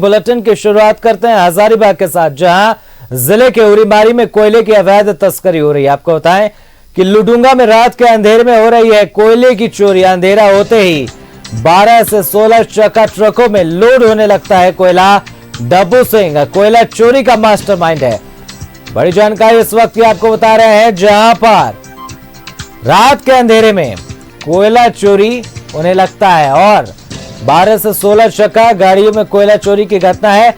Bulletin की शुरुआत करते हैं हजारीबाग के साथ, जहां जिले के उरीमारी में कोयले की अवैध तस्करी हो रही है। आपको बताएं कि लुडुंगा में रात के अंधेरे में हो रही है कोयले की चोरी। अंधेरा होते ही 12 से 16 चक्का ट्रकों में लोड होने लगता है कोयला। डब्बू सिंह कोयला चोरी का मास्टरमाइंड है। बड़ी जानकारी इस वक्त की आपको बता रहे हैं, जहां पर रात के अंधेरे में कोयला चोरी होने लगता है और 12 से 16 चक्का गाड़ियों में कोयला चोरी की घटना है।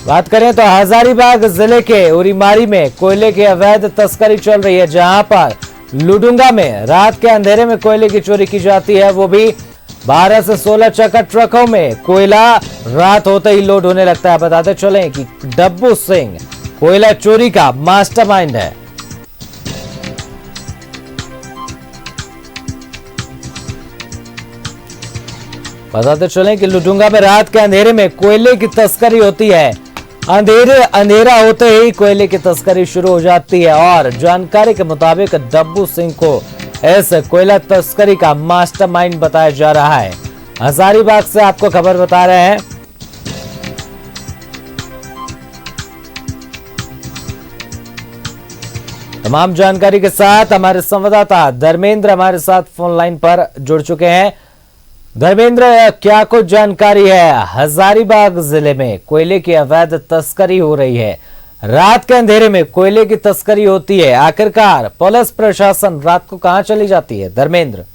बात करें तो हजारीबाग जिले के उरीमारी में कोयले की अवैध तस्करी चल रही है, जहां पर लुडुंगा में रात के अंधेरे में कोयले की चोरी की जाती है, वो भी 12 से 16 चक्का ट्रकों में कोयला रात होते ही लोड होने लगता है। बताते चलें कि डब्बू सिंह कोयला चोरी का मास्टरमाइंड है। बताते चलें कि लुडुंगा में रात के अंधेरे में कोयले की तस्करी होती है। अंधेरा होते ही कोयले की तस्करी शुरू हो जाती है और जानकारी के मुताबिक डब्बू सिंह को इस कोयला तस्करी का मास्टरमाइंड बताया जा रहा है। हजारीबाग से आपको खबर बता रहे हैं। तमाम जानकारी के साथ हमारे संवाददाता धर्मेंद्र हमारे साथ फोन लाइन पर जुड़ चुके हैं। धर्मेंद्र, क्या कुछ जानकारी है? हजारीबाग जिले में कोयले की अवैध तस्करी हो रही है, रात के अंधेरे में कोयले की तस्करी होती है, आखिरकार पुलिस प्रशासन रात को कहां चली जाती है? धर्मेंद्र,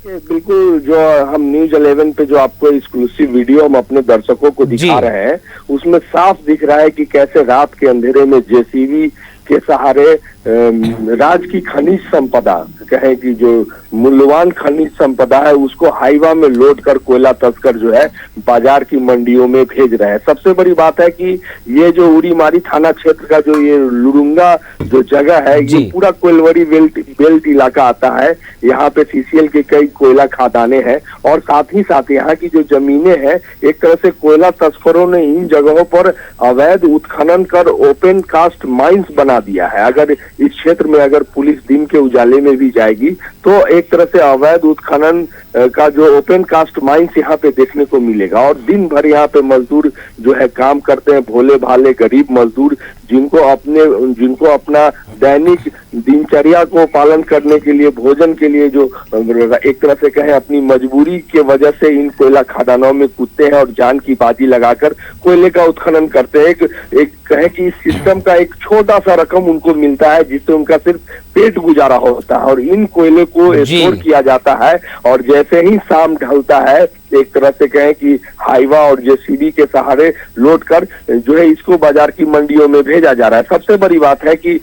बिल्कुल, जो हम न्यूज 11 पे जो आपको एक्सक्लूसिव वीडियो हम अपने दर्शकों को दिखा रहे हैं, उसमें साफ दिख रहा है कि कैसे रात के अंधेरे में जेसीबी के सहारे राज्य की खनिज संपदा, कहें कि जो मूल्यवान खनिज संपदा है, उसको हाईवा में लोड कर कोयला तस्कर जो है बाजार की मंडियों में भेज रहे हैं। सबसे बड़ी बात है कि ये जो उरीमारी थाना क्षेत्र का जो ये लुडुंगा जो जगह है, ये पूरा कोयलवरी बेल्ट इलाका आता है। यहाँ पे सीसीएल के कई कोयला खदानें हैं और साथ ही साथ यहाँ की जो जमीनें हैं, एक तरह से कोयला तस्करों ने इन जगहों पर अवैध उत्खनन कर ओपन कास्ट माइंस बना दिया है। अगर इस क्षेत्र में अगर पुलिस दिन के उजाले में भी जाएगी तो एक तरह से अवैध उत्खनन का जो ओपन कास्ट माइंस यहाँ पे देखने को मिलेगा और दिन भर यहाँ पे मजदूर जो है काम करते हैं, भोले भाले गरीब मजदूर, जिनको अपना दैनिक दिनचर्या को पालन करने के लिए, भोजन के लिए, जो एक तरह से कहें अपनी मजबूरी के वजह से इन कोयला खदानों में कूदते हैं और जान की बाजी लगाकर कोयले का उत्खनन करते हैं। एक कहें कि इस सिस्टम का एक छोटा सा रकम उनको मिलता है, जिससे उनका सिर्फ पेट गुजारा होता है और इन कोयले को स्टोर किया जाता है और जैसे ही शाम ढलता है, एक तरह से कहें कि हाईवा और जेसीबी के सहारे लोड कर जो है इसको बाजार की मंडियों में भेजा जा रहा है। सबसे बड़ी बात है कि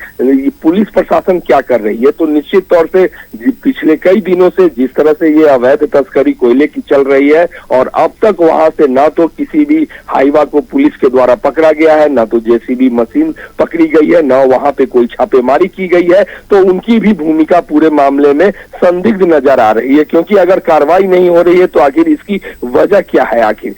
पुलिस प्रशासन क्या कर रही है, तो निश्चित तौर से पिछले कई दिनों से जिस तरह से ये अवैध तस्करी कोयले की चल रही है और अब तक वहां से ना तो किसी भी हाईवा को पुलिस के द्वारा पकड़ा गया है, ना तो जेसीबी मशीन पकड़ी गई है, ना वहां पे कोई छापेमारी की गई है, तो उनकी भी भूमिका पूरे मामले में संदिग्ध नजर आ रही है। क्योंकि अगर कार्रवाई नहीं हो रही है तो आखिर इसकी वजह क्या है? आखिर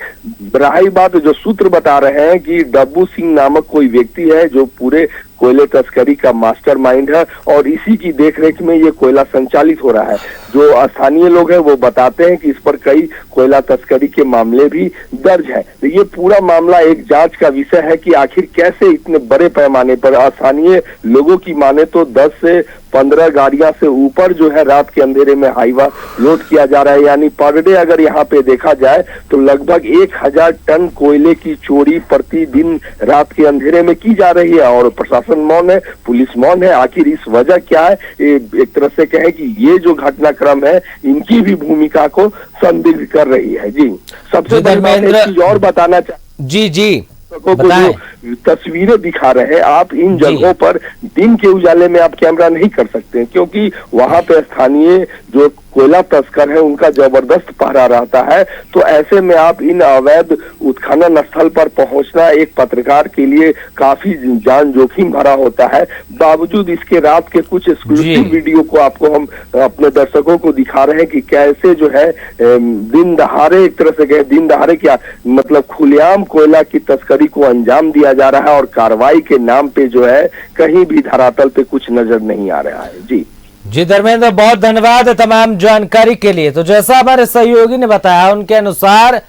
रही बात जो सूत्र बता रहे हैं कि डब्बू सिंह नामक कोई व्यक्ति है जो पूरे कोयले तस्करी का मास्टरमाइंड है और इसी की देखरेख में ये कोयला संचालित हो रहा है। जो स्थानीय लोग हैं वो बताते हैं कि इस पर कई कोयला तस्करी के मामले भी दर्ज है। तो ये पूरा मामला एक जांच का विषय है कि आखिर कैसे इतने बड़े पैमाने पर, स्थानीय लोगों की माने तो 10 से 15 गाड़ियां से ऊपर जो है रात के अंधेरे में हाईवा लोड किया जा रहा है। यानी पर डे अगर यहाँ पे देखा जाए तो लगभग 1000 टन कोयले की चोरी प्रतिदिन रात के अंधेरे में की जा रही है और प्रशासन मौन है, पुलिस मौन है। आखिर इस वजह क्या है? एक तरह से कहें कि ये जो घटनाक्रम है इनकी भी भूमिका को संदिग्ध कर रही है। जी, सबसे बड़ी बात एक चीज और बताना जी को जो तस्वीरें दिखा रहे हैं आप, इन जगहों पर दिन के उजाले में आप कैमरा नहीं कर सकते हैं क्योंकि वहां पे स्थानीय जो कोयला तस्कर है उनका जबरदस्त पहरा रहता है। तो ऐसे में आप इन अवैध उत्खनन स्थल पर पहुंचना एक पत्रकार के लिए काफी जान जोखिम भरा होता है। बावजूद इसके रात के कुछ एक्सक्लूसिव वीडियो को आपको हम अपने दर्शकों को दिखा रहे हैं कि कैसे जो है दिन दहाड़े, एक तरह से कहे दिन दहाड़े क्या मतलब खुलेआम कोयला की तस्करी को अंजाम दिया जा रहा है और कार्रवाई के नाम पे जो है कहीं भी धरातल पे कुछ नजर नहीं आ रहा है। जी धर्मेंद्र, बहुत धन्यवाद तमाम जानकारी के लिए। तो जैसा हमारे सहयोगी ने बताया, उनके अनुसार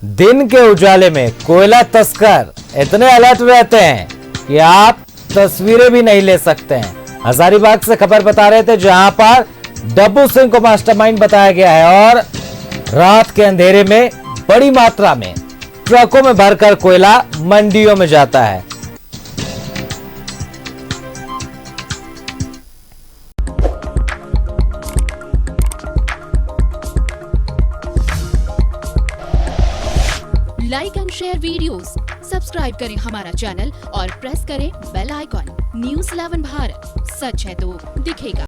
दिन के उजाले में कोयला तस्कर इतने अलर्ट रहते हैं कि आप तस्वीरें भी नहीं ले सकते हैं। हजारीबाग से खबर बता रहे थे, जहां पर डब्बू सिंह को मास्टरमाइंड बताया गया है और रात के अंधेरे में बड़ी मात्रा में ट्रकों में भरकर कोयला मंडियों में जाता है। Like and share videos, subscribe करें हमारा चैनल और प्रेस करें बेल आइकॉन। न्यूज़ 11 भारत, सच है तो दिखेगा।